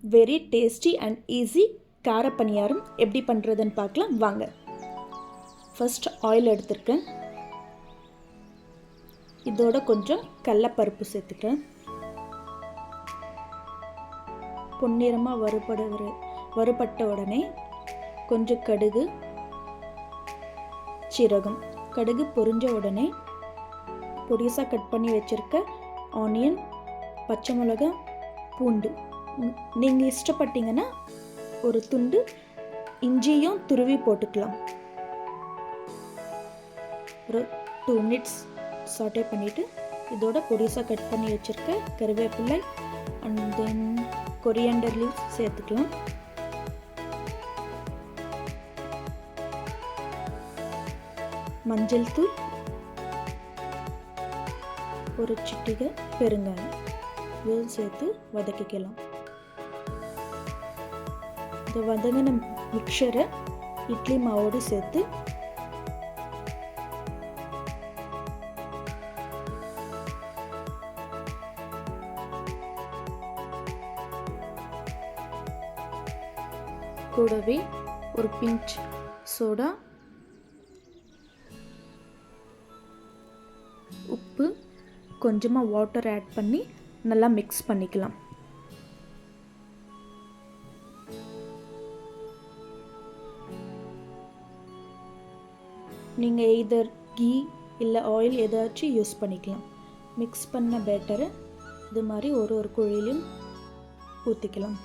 Very tasty and easy கார பணியாரம் எப்படி பண்ணுறதுன்னு பார்க்கலாம் வாங்க. ஃபர்ஸ்ட் ஆயில் எடுத்துருக்கேன். இதோட கொஞ்சம் கடலைப்பருப்பு சேர்த்துக்கிறேன். பொன்னிறமாக வறுபட்ட உடனே கொஞ்சம் கடுகு, சீரகம். கடுகு பொரிஞ்ச உடனே பொடிசாக கட் பண்ணி வச்சுருக்க ஆனியன், பச்சை மிளகாய், பூண்டு. நீங்கள் இஷ்டப்பட்டீங்கன்னா ஒரு துண்டு இஞ்சியும் துருவி போட்டுக்கலாம். ஒரு 2 minutes சாட்டே பண்ணிவிட்டு இதோட பொடிசாக கட் பண்ணி வச்சுருக்க கருவேப்பிலை அண்ட் தென் கொரியாண்டர் லீவ்ஸ் சேர்த்துக்கலாம். மஞ்சள் தூள், ஒரு சிட்டிகை பெருங்காயம் இது சேர்த்து வதக்கிக்கலாம். இந்த வதங்கின மிக்சரை இட்லி மாவோடு சேர்த்து கூடவே ஒரு பிஞ்ச் சோடா, உப்பு, கொஞ்சமாக வாட்டர் ஆட் பண்ணி நல்லா மிக்ஸ் பண்ணிக்கலாம். நீங்கள் எய்தர் கீ இல்லை ஆயில் ஏதாச்சும் யூஸ் பண்ணிக்கலாம். மிக்ஸ் பண்ண பேட்டரை இது மாதிரி ஒரு குழியிலும் ஊற்றிக்கலாம்.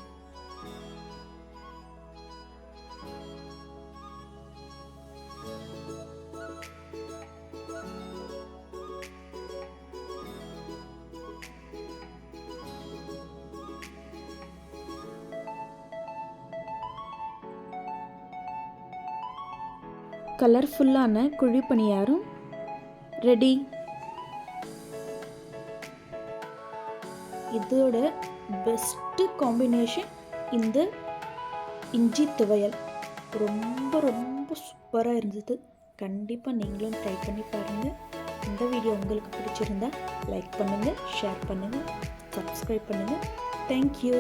கலர்ஃபுல்லான குழி பணியாரம் ரெடி. இதோட பெஸ்ட்டு காம்பினேஷன் இந்த இஞ்சி துவையல். ரொம்ப ரொம்ப சூப்பராக இருந்தது. கண்டிப்பாக நீங்களும் ட்ரை பண்ணி பாருங்கள். இந்த வீடியோ உங்களுக்கு பிடிச்சிருந்தா லைக் பண்ணுங்கள், ஷேர் பண்ணுங்கள், சப்ஸ்கிரைப் பண்ணுங்கள். தேங்க்யூ.